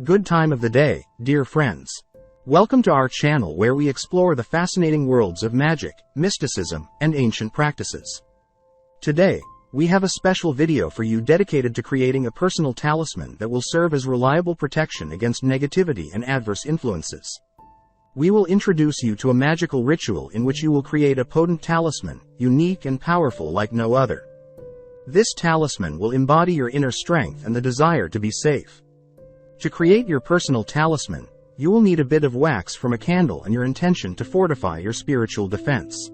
Good time of the day, dear friends. Welcome to our channel where we explore the fascinating worlds of magic, mysticism, and ancient practices. Today, we have a special video for you dedicated to creating a personal talisman that will serve as reliable protection against negativity and adverse influences. We will introduce you to a magical ritual in which you will create a potent talisman, unique and powerful like no other. This talisman will embody your inner strength and the desire to be safe. To create your personal talisman, you will need a bit of wax from a candle and your intention to fortify your spiritual defense.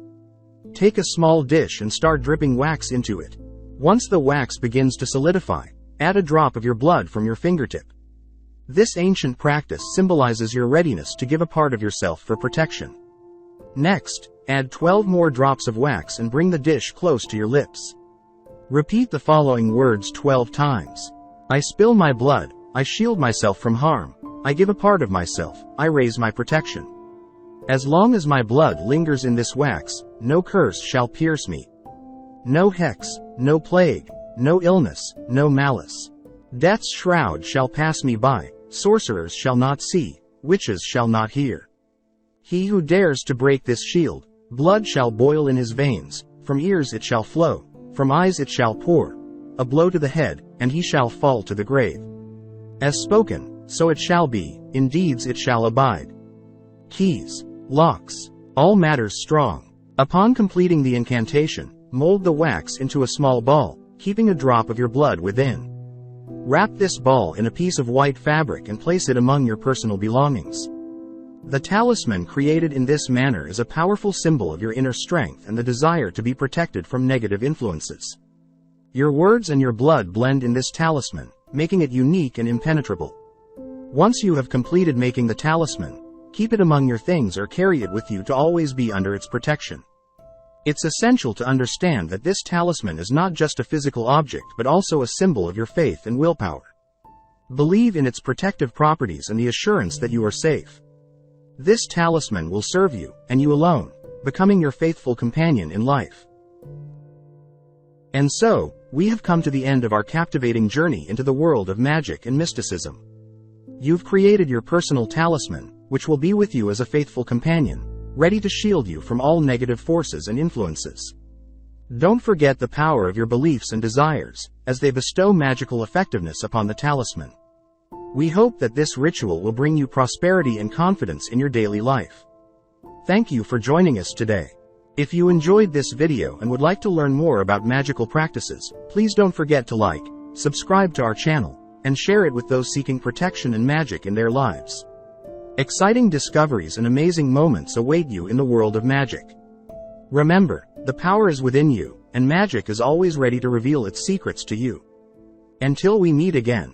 Take a small dish and start dripping wax into it. Once the wax begins to solidify, add a drop of your blood from your fingertip. This ancient practice symbolizes your readiness to give a part of yourself for protection. Next, add 12 more drops of wax and bring the dish close to your lips. Repeat the following words 12 times. I spill my blood, I shield myself from harm, I give a part of myself, I raise my protection. As long as my blood lingers in this wax, no curse shall pierce me. No hex, no plague, no illness, no malice. Death's shroud shall pass me by, sorcerers shall not see, witches shall not hear. He who dares to break this shield, blood shall boil in his veins, from ears it shall flow, from eyes it shall pour. A blow to the head, and he shall fall to the grave. As spoken, so it shall be, in deeds it shall abide. Keys, locks, all matters strong. Upon completing the incantation, mold the wax into a small ball, keeping a drop of your blood within. Wrap this ball in a piece of white fabric and place it among your personal belongings. The talisman created in this manner is a powerful symbol of your inner strength and the desire to be protected from negative influences. Your words and your blood blend in this talisman, making it unique and impenetrable. Once you have completed making the talisman, keep it among your things or carry it with you to always be under its protection. It's essential to understand that this talisman is not just a physical object but also a symbol of your faith and willpower. Believe in its protective properties and the assurance that you are safe. This talisman will serve you, and you alone, becoming your faithful companion in life. And so, we have come to the end of our captivating journey into the world of magic and mysticism. You've created your personal talisman, which will be with you as a faithful companion, ready to shield you from all negative forces and influences. Don't forget the power of your beliefs and desires, as they bestow magical effectiveness upon the talisman. We hope that this ritual will bring you prosperity and confidence in your daily life. Thank you for joining us today. If you enjoyed this video and would like to learn more about magical practices, please don't forget to like, subscribe to our channel, and share it with those seeking protection and magic in their lives. Exciting discoveries and amazing moments await you in the world of magic. Remember, the power is within you, and magic is always ready to reveal its secrets to you. Until we meet again,